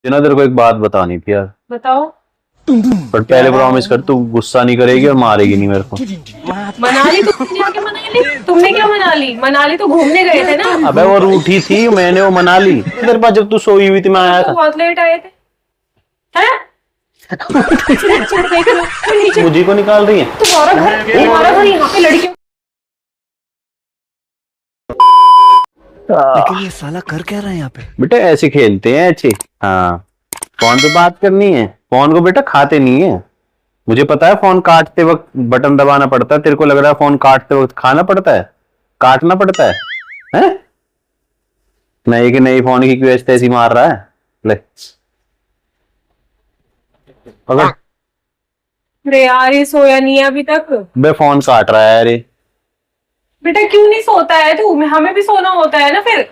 ना तेरे को एक बात बतानी थी यार। बताओ। पर पहले प्रॉमिस कर, तू गुस्सा नहीं करेगी और मारेगी नहीं मेरे को। मनाली तुमने जाके मना ली? तुमने क्या मना ली? मनाली तो घूमने गए थे ना। अबे वो रूठी थी, मैंने वो मना ली। तेरे पास जब तू सोई हुई थी मैं आया तो था। बहुत लेट आए थे हैं? देख लो नीचे। मुझे को निकाल रही है। तुम्हारा घर यहाँ पे लड़कियों। लेकिन ये साला कर क्या रहा है यहाँ पे? बेटा ऐसे खेलते हैं ऐसे। हाँ, फोन पे बात करनी है। फोन को बेटा खाते नहीं है। मुझे पता है फोन काटते वक्त बटन दबाना पड़ता है। तेरे को लग रहा है फोन काटते वक्त खाना पड़ता है, काटना पड़ता है, हैं? नई के नई फोन की क्यों ऐसी मार रहा है? ले पकड़। अरे यार ये सोया नहीं है अभी तक। बे फोन काट रहा है। अरे बेटा क्यों नहीं सोता है तू? हमें भी सोना होता है ना फिर।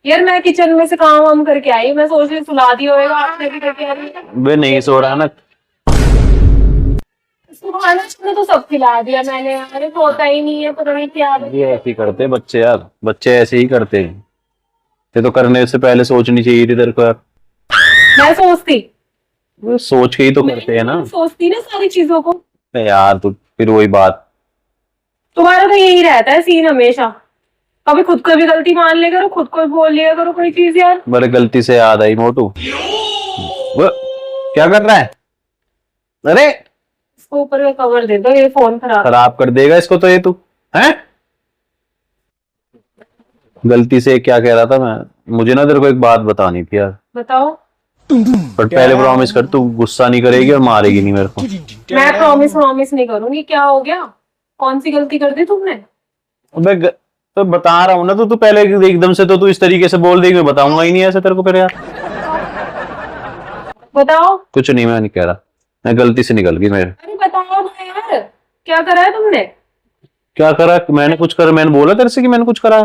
यार मैं किचन में से काम वाम करके आई, मैं सोच रही सुला दिया होगा आपने भी करके आ रही है। बे नहीं सो रहा ना। खाना तुमने तो सब खिला दिया मैंने यार, ये सोता ही नहीं है, पता नहीं क्या। ये ऐसे ही करते हैं बच्चे यार, बच्चे ऐसे ही करते हैं। ये तो करने से पहले सोचनी चाहिए थी तेरे को यार। मैं सोचती, वो सोच के ही तो करते हैं ना सोचती ना सारी चीजों को। यार। तू फिर वही बात। तुम्हारा तो यही रहता है सीन हमेशा। कभी खुद को भी गलती मान लिया करो, खुद को भी बोल लिया करो कोई चीज यार। मेरे गलती से याद आई मोटू। वो क्या कर रहा है? अरे इसको ऊपर का कवर दे दो, ये फोन खराब कर देगा इसको तो ये। तू हैं? गलती से क्या कह रहा था मैं? मुझे ना तेरे को एक बात बतानी थी यार। बताओ। पर पहले प्रॉमिस कर, तू गुस्सा नहीं करेगी और मारेगी नहीं मेरे को। मैं प्रॉमिस नहीं करूंगी। क्या हो गया? कौन सी गलती कर दी तुमने? तो बता रहा हूँ ना। तो तू पहले एकदम से तो तू इस तरीके से बोल देगी, मैं बताऊंगा ही नहीं ऐसे तेरे को फिर यार। बताओ। कुछ नहीं, मैं नहीं कह रहा। मैं गलती से निकल गई मेरे। अरे बताओ ना यार, क्या करा है तुमने? क्या करा? मैंने कुछ करा? मैंने बोला तेरे से कि मैंने कुछ करा?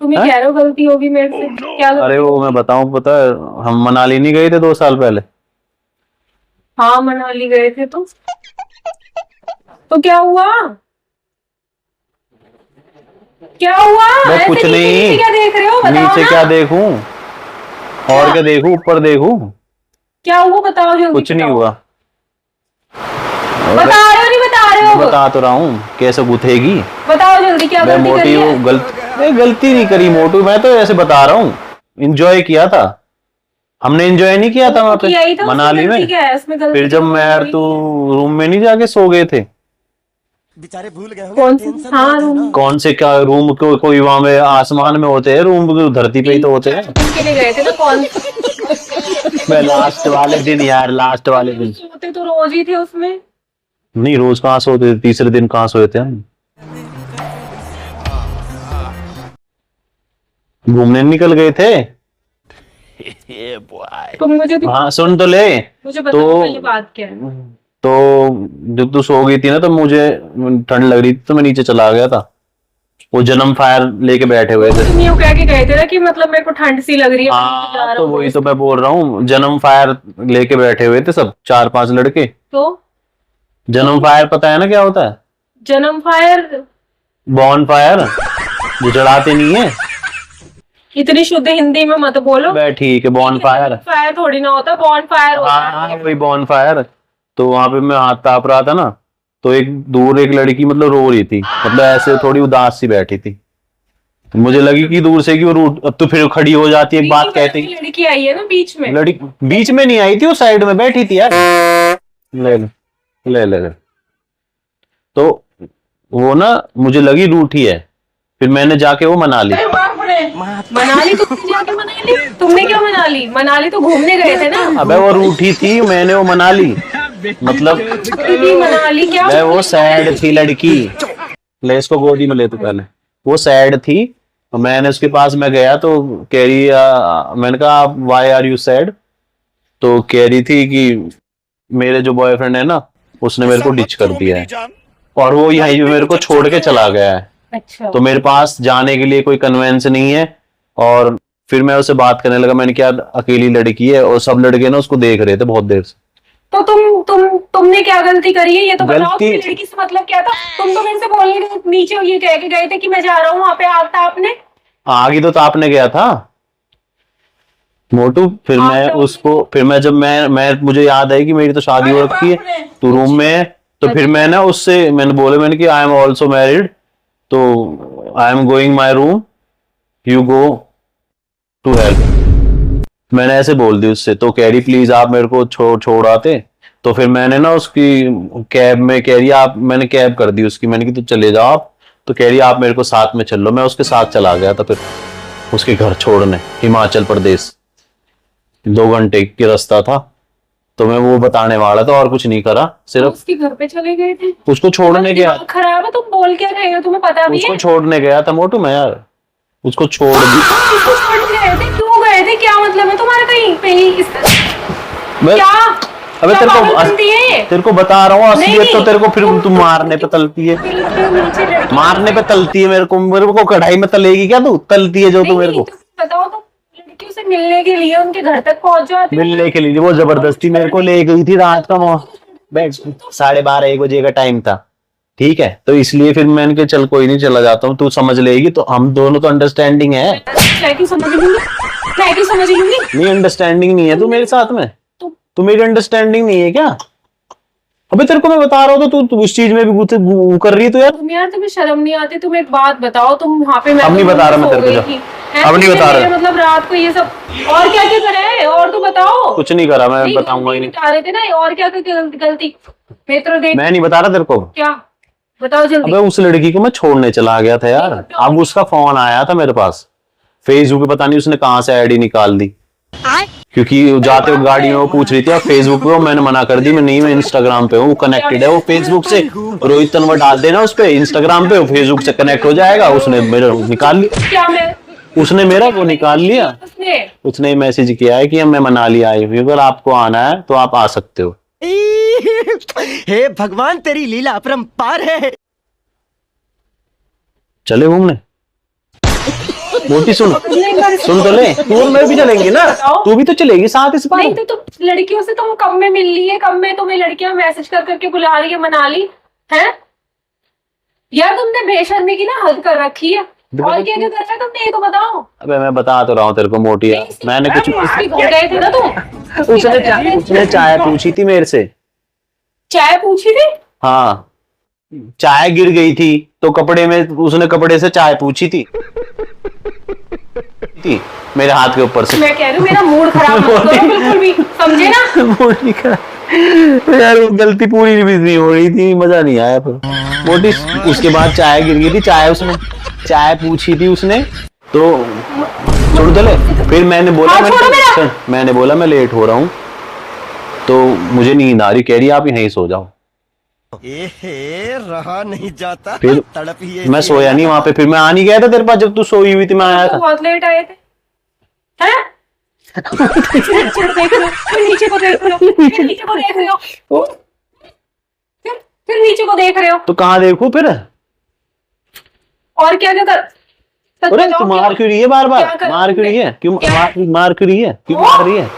तुम ही कह रहे हो गलती होगी मेरे से। क्या गलती? अरे वो मैं बताऊं, पता है हम मनाली नहीं गए थे 2 साल पहले? हाँ मनाली गए थे तो क्या हुआ? क्या हुआ? मैं कुछ नीचे नहीं। नीचे क्या देख रहे हो? बताओ नीचे ना। क्या देखूं और क्या देखूं? ऊपर देखूं? क्या हुआ बताओ जल्दी। कुछ नहीं हुआ। बता रहे हो नहीं बता रहे हो? बता तो रहा हूँ, कैसे गुथेगी? बताओ जल्दी क्या मैं गलती मोटी करी है? मैं गलती नहीं करी मोटू। मैं तो ऐसे बता रहा हूँ, इंजॉय किया था हमने। एंजॉय नहीं किया था वहां पे मनाली में? फिर जब मैं और तू रूम में नहीं जाके सो गए थे? बेचारे भूल गए कौन से? हाँ रूम। कौन से क्या रूम? कोई वहां में आसमान में होते हैं रूम, धरती पे ही तो होते हैं। के लिए गए थे ना कौन? मैं लास्ट वाले दिन यार, लास्ट वाले दिन सोते तो रोज ही थे उसमें। नहीं, रोज कहाँ सोते थे? तीसरे दिन कहाँ सोए थे हम? घूमने निकल गए थे। तुम मुझे हाँ सुन तो ले। मुझे बताओ पहले बात क्या है? तो जब तू सो गई थी ना, तो मुझे ठंड लग रही थी तो मैं नीचे चला गया था। वो जन्म फायर लेके बैठे हुए थे। तुम यूं कह के गए थे ना कि मतलब मेरे को ठंड सी लग रही है। हाँ तो वही तो मैं बोल रहा हूँ, जन्म फायर लेके बैठे हुए थे सब 4-5 लड़के। तो जन्म फायर पता है ना क्या होता है? जन्म फायर? बॉन फायर जो जलाते नहीं है। इतनी शुद्ध हिंदी में मत बोलो। ठीक है, बॉन फायर। फायर थोड़ी ना होता, बॉन फायर होता हाँ है। वही बॉन फायर। तो वहां पे मैं हाथ ताप रहा था ना, तो एक दूर एक लड़की मतलब रो रही थी, मतलब ऐसे थोड़ी उदास सी बैठी थी। तो मुझे लगी कि दूर से कि वो रूट, अब तो फिर खड़ी हो जाती है, एक बात कहती। लड़की आई है ना बीच में। लड़की बीच में नहीं आई थी, वो साइड में बैठी थी यार। ले ले ले ले। तो वो ना मुझे लगी रूठी है, फिर मैंने जाके वो मना ली। मनाली तुमने जाके मनाली? तुमने क्या मनाली? मनाली तो घूमने गए थे ना। अबे वो रूठी थी, मैंने वो मना ली। मतलब मनाली क्या? मैं वो सैड थी लड़की। ले इसको गोदी में ले तू पहले। वो सैड थी, मैंने उसके पास में गया तो कह रही मैंने कहा व्हाई आर यू सैड? तो कह रही थी कि मेरे जो बॉयफ्रेंड है ना, उसने मेरे को डिच कर दिया है और वो यहीं पे मेरे को छोड़ के चला गया है। अच्छा। तो मेरे पास जाने के लिए कोई कन्वेंस नहीं है। और फिर मैं उससे बात करने लगा, मैंने क्या अकेली लड़की है, और सब लड़के ना उसको देख रहे थे बहुत देर से। तो तुमने क्या गलती करी है ये तो बताओ। गलती- तुम्हें लड़की से मतलब क्या था? तुम तो मेरे से बोलने गए नीचे, ये कह के गए थे कि मैं जा रहा हूँ वहां पे, आग था आपने। आगे तो तापने गया था। मोटू फिर मैं जब मैं मुझे याद है कि मेरी तो शादी हो रखी है, तू रूम में है, तो फिर मैं ना उससे मैंने कि आई एम ऑल्सो मैरिड, तो I am going my room, you go to help, मैंने ऐसे बोल दी उससे। तो कह रही प्लीज आप मेरे को छोड़ आते। तो फिर मैंने ना उसकी कैब में, कह रही आप, मैंने कैब कर दी उसकी, मैंने कि तो चले जाओ आप। तो कह रही आप मेरे को साथ में चल लो, मैं उसके साथ चला गया था फिर उसके घर छोड़ने, हिमाचल प्रदेश, 2 घंटे की रास्ता था। तो मैं वो बताने वाला था और कुछ नहीं करा, सिर्फ उसके घर पे चले गए थे। उसको छोड़ने गया। दिमाग खराब है, तुम बोल क्या रहे हो, तुम्हें पता भी है? उसको छोड़ने गया था मोटू मैं यार, उसको छोड़ दी। इसको छोड़ के गए थे, क्यों गए थे, क्या मतलब है तुम्हारा कहीं पे ही क्या? अबे क्या पागल बनती है ये? तेरे को बता रहा हूँ असलियत, नहीं, तो तेरे को फिर तू मारने पे तलती है, मारने पे तलती है, मेरे को कढ़ाई में तलेगी क्या तू, तलती है जो तू मेरे को। बताओ, तुम लड़कियों से मिलने के लिए उनके घर तक पहुंच जाते हो? मिलने के लिए वो जबरदस्ती मेरे को ले गई थी, रात का 12:30-1 बजे का टाइम था, ठीक है। तो इसलिए फिर मैंने कहा चल कोई नहीं, चला जाता हूँ, तू समझ लेगी, तो हम दोनों तो अंडरस्टैंडिंग है। मैं क्यों समझ लूंगी, मैं क्यों समझ लूंगी? नहीं अंडरस्टैंडिंग नहीं है तू मेरे साथ में, तू मेरी अंडरस्टैंडिंग नहीं है क्या? अबे तेरे को मैं बता रहा हूँ तो तू उस चीज में भी वो कर रही है तो यार। यार तुम्हें शर्म नहीं आती? तुम एक बात बताओ, तुम वहाँ पे, मैं अब नहीं बता रहा मैं तेरे को, अब नहीं बता रहा, मतलब रात को ये सब और क्या क्या करे है, और तो बताओ। कुछ नहीं करा, मैं बताऊंगा ही नहीं। बता रहे थे ना, और क्या क्या गलती? मैं नहीं बता रहा तेरे को, क्या बताओ जल्दी। अबे उस लड़की को मैं छोड़ने चला गया था यार, अब उसका फोन आया था मेरे पास, फेसबुक पे पता नहीं उसने कहाँ से आईडी निकाल दी, क्योंकि जाते हुए गाड़ी में वो पूछ रही थी आप फेसबुक पे हो, मैंने मना कर दी, मैं नहीं, मैं इंस्टाग्राम पे हूँ, वो कनेक्टेड है वो फेसबुक से, रोहित तनवर डाल देना उस पे इंस्टाग्राम पे, फेसबुक से कनेक्ट हो जाएगा। उसने मेरा निकाल लिया, क्या मैं उसने मेरा वो निकाल लिया, उसने मैसेज किया है कि मैं मनाली आई हूँ, अगर आपको आना है तो आप आ सकते हो। हे भगवान तेरी लीला अपरंपार है। चले घूमने मोटी, सुन तो ले, तू और मैं भी चलेंगे ना, तू भी तो चलेगी साथ इस बार। नहीं तो तुम लड़कियों से तुम कब में मिल ली है, कब में तुम्हें लड़कियां मैसेज कर करके बुला रही है, मना ली है यार? तुमने बेशर्मी की ना हद कर रखी है, और क्या क्या कर रहा है तुमने, ये तो बताओ। अबे मैं बता तो रहा हूँ तेरे को मोटी, मैंने कुछ, गए थे ना तुम? उसने चाय पूछी थी मेरे से, चाय पूछी थी? हाँ चाय गिर गई थी तो कपड़े में, उसने कपड़े से चाय पूछी थी मेरे हाथ के ऊपर से। मैं कह रही हूँ मेरा मूड खराब मत करो बिल्कुल भी, समझे ना? मोटी का यार वो गलती पूरी भी नहीं हो रही थी, मजा नहीं आया फिर मोटी। उसके बाद चाय गिर गई थी, चाय पूछी थी उसने, तो छोड़ दे ले। फिर मैंने बोला मैं लेट हो रहा हूँ तो मुझे नींद आ रही, कह रही आप यहीं सो जाओ। रहा नहीं जाता, फिर तड़प ही मैं सोया नहीं वहां पे, फिर मैं आ नहीं गया था तेरे पास जब तू सोई हुई थी, मैं आया था। बहुत लेट आए थे हैं? नीचे को देख रहे हो, फिर नीचे को देख रहे हो तो कहाँ देखूं फिर? और क्या क्या कर? अरे तू मार क्यों रही है बार बार, मार क्यों रही है, क्यों मार क्यों रही है, क्यों मार रही है?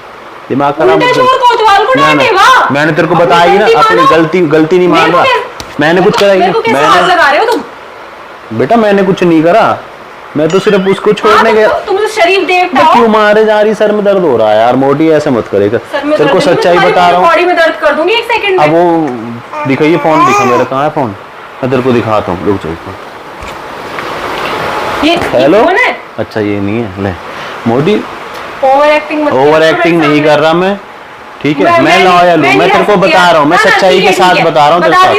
दिमाग खराब मत कर। मैंने तेरे को बताया ना, अपनी गलती नहीं मान रहा, मैंने कुछ करा ही नहीं। लगा रहे हो तुम? बेटा मैंने कुछ नहीं करा, मैं तो सिर्फ उसको छोड़ने गया। तुम तो शरीफ देवता हो। क्यों मारे जा रही, सर में दर्द हो रहा है यार मोटी, ऐसे मत करेगा, तेरे को सच्चाई बता रहा हूँ। बॉडी में दर्द कर दूंगी 1 सेकंड में। अब वो दिखाइए फोन, दिखा मेरा, कहाँ है फोन, मैं तेरे को दिखाता हूँ, रुक जाओ। हेलो, अच्छा ये नहीं है, ले मोटी ओवर एक्टिंग नहीं कर रहा मैं, ठीक है? मैं लॉयल हूँ, मैं तेरे को बता रहा हूँ, मैं सच्चाई के साथ बता रहा हूँ तेरे साथ,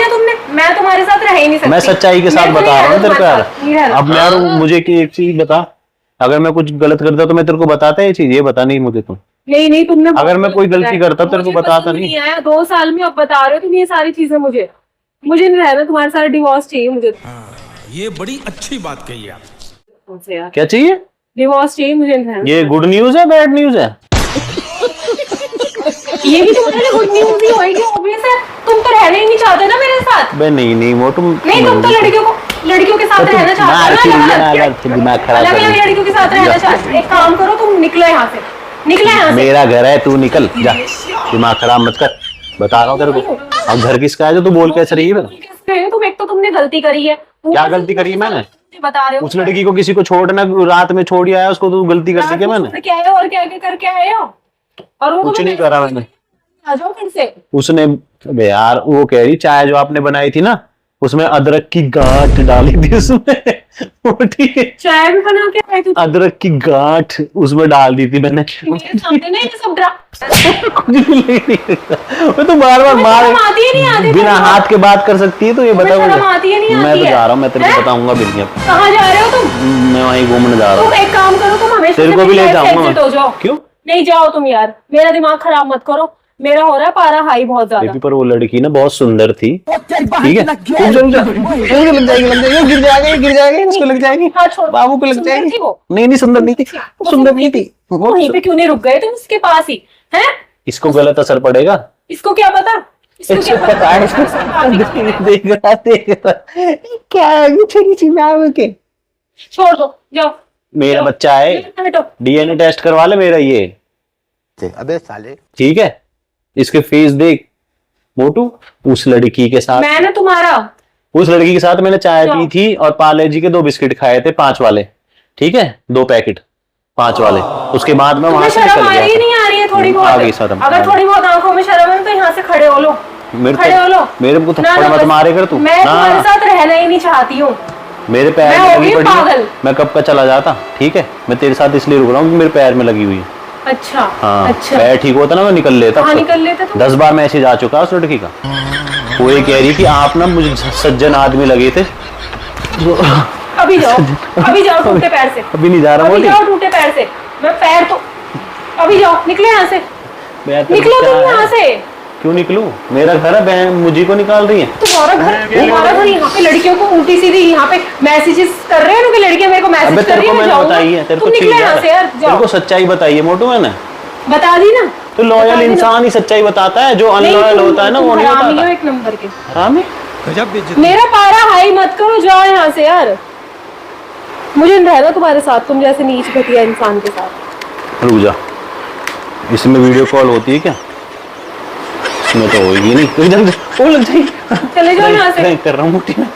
मैं तुम्हारे साथ रह ही नहीं सकती। मैं सच्चाई के साथ बता रहा हूँ तेरे को यार। अब यार मुझे एक चीज बता, अगर मैं कुछ गलत करता तो मैं तेरे को बताता है ये चीज, ये बता नहीं मुझे तुम। नहीं तुमने, अगर मैं कोई गलती करता तेरे को बताता नहीं आया 2 साल में, अब बता रहे हो तुम ये सारी चीजें। मुझे नहीं रहना तुम्हारे साथ, डिवोर्स चाहिए मुझे। ये बड़ी अच्छी बात कही आप। क्या चाहिए? डिवोर्स चाहिए मुझे। नहीं, ये गुड न्यूज है बैड न्यूज है? ये भी तुम्हारे लिए गुड न्यूज ही होगी, ऑब्वियस है। तुम तो रहना ही नहीं चाहते ना मेरे साथ। नहीं मोटू, नहीं तुम तो लड़कियों के साथ रहना चाहते हो, दिमाग खराब अलग लड़कियों के साथ रहना चाहते हो। एक काम करो, तुम निकलो यहाँ से, निकलो यहाँ से। मेरा घर है, तू निकल जा, दिमाग खराब मत कर, बता रहा हूँ तेरे को। अब घर किसका है जो तू बोल कैसे रही है? तुम एक तो तुमने गलती करी है। क्या गलती करी मैंने? बता रहे हो? उस लड़की को किसी को छोड़ना, रात में छोड़ आया उसको, तो गलती कर दी क्या मैंने? क्या है और क्या क्या करके आए हो? और वो कुछ नहीं करा मैंने। आ जाओ फिर से। उसने, अबे यार वो कह रही चाय जो आपने बनाई थी ना, उसमें अदरक की गांठ डाली थी उसमें। वो ठीक है, चाय भी बना के आए थे? अदरक की गांठ उसमें डाल दी थी मैंने। मेरे सामने ना ये सब कुछ भी नहीं, वो तो बार बार मार, शर्म आती है नहीं आती? बिना हाथ के बात कर सकती है, तो ये बता शर्म आती है नहीं मैं आती तो है? जा रहा हूँ, मैं तेरे को हैं? बताऊंगा भी नहीं अब। कहाँ जा रहे हो तुम? मैं वहीं घूमने जा रहा तुम हूँ। एक काम करो, तुम हमेशा तेरे से को भी ले मेरी लाइफ से जाऊंगा। exit हो जाओ। क्यों? नहीं जाओ तुम यार, मेरा दिमाग खराब मत करो, मेरा हो रहा है पारा हाई बहुत ज्यादा। बेबी पर वो लड़की ना बहुत सुंदर थी, ठीक है? रुक जा, लग जाएगी, गिर जाएगी, इसको लग जाएगी, हाँ, छोड़। बाबू को लग सुंदर जाएगी। थी वो? नहीं सुंदर नहीं थी, सुंदर नहीं थी। वहीं पे क्यों नहीं रुक गए तुम उसके पास ही? हैं? इसको गलत असर पड़ेगा। इसको क्या पता? इसको क्या इसको पता है, देख रहा क्या है छोटी सी बाबू के। छोड़ दो, जाओ। मेरा बच्चा है, हटो। डीएनए टेस्ट करवा ले मेरा ये, अबे साले। ठीक है? इसके फेस देख मोटू, उस लड़की के साथ, मैं ना तुम्हारा, उस लड़की के साथ मैंने चाय जाओ। पी थी और पार्ले जी के 2 बिस्किट खाए थे, 5 वाले, ठीक है? 2 पैकेट 5 वाले। उसके बाद मैं वहां तुम्हें से शर्म निकल आ रही है गया नहीं आ रही है थोड़ी आ गई बहुत? शर्म। अगर थोड़ी बहुत आंखों में शर्म है तो यहाँ से खड़े हो लो। था। खड़े हो लो। मेरे को ना, थप्पड़ ना, मत बस मारे कर तू मैं तुम्हारे ना, साथ रहना ही नहीं चाहती हूँ। मेरे पैर मैं में हो लगी गई पड़ी है। पागल। मैं कब का चला जाता, ठीक है? मैं तेरे साथ इसलिए रुक रहा हूँ कि मेरे पैर में लगी हुई है। अच्छा हाँ, अच्छा। पैर ठीक होता ना मैं निकल लेता। कहाँ निकल लेते तुम? 10 बार मैसेज आ चुका उस लड़की का। वो ये कह रही कि आप ना मुझे सज्जन आदमी लगे थे। अभी जाओ, अभी जाओ टूटे पैर से। अभी नहीं जा रहा अभी मोटी। जाओ टूटे पैर से। मैं पैर तो, अभी जाओ, निकले यहाँ से, मैं तो निकलो क्या तुम है? यहाँ से। क्यों निकलूं? मेरा घर है, बहन मुझे को निकाल रही है। तुम्हारा घर यहाँ पे लड़कियों को उल्टी सीधी यहाँ पे मैसेजेस कर रहे हैं कि लड़कियां मेरे को अबे मैसेज कर तेरे रही को है, मैं मैंने बताई है, जाऊंगा। तेरे को तुम निकले यहाँ से यार, तेरे जाओ। को सच्चाई बताई है मोटू मैंने। बता दी ना? तो बता लॉयल दी ना? इंसान ही सच्चाई बताता है, जो नहीं, अनलॉयल तुम- होता है ना तुम वो नहीं हरामी हो बताता। एक नंबर के। हरामी? गजब बेइज्जती। मेरा पारा हाई मत करो, जाओ यहाँ से यार। मुझे नहीं रहना तुम्हारे साथ, तुम जैसे नीच घटिया इंसान के साथ। रुक जा, इसमें वीडियो कॉल होती है क्या? इसमें तो होगी नहीं। वो लग जाएगी। चले जाओ यहाँ से। प्रैंक कर रहा हूँ मोटी में,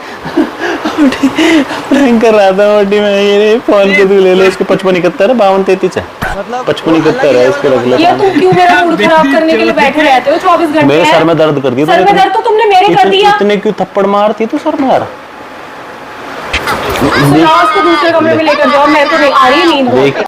प्रैंक कर रहा था मोटी में। ये फोन के तू ले ले, इसके 5571 है, 5233 है, मतलब 5571 है, इसके रख ले। ये तुम क्यों मेरा मूड खराब करने के लिए बैठे रहते हो 24 घंटे? मेरे सर में दर्द कर दिया सर में दर्द तो तुमने मेरे कर दिया। इतने क्यों थप्पड़ मारती तू सर में यार? सुनाओ उसको दूसरे कमरे में लेकर जाओ, मेरे को नहीं आ रही है नींद बहुत। देख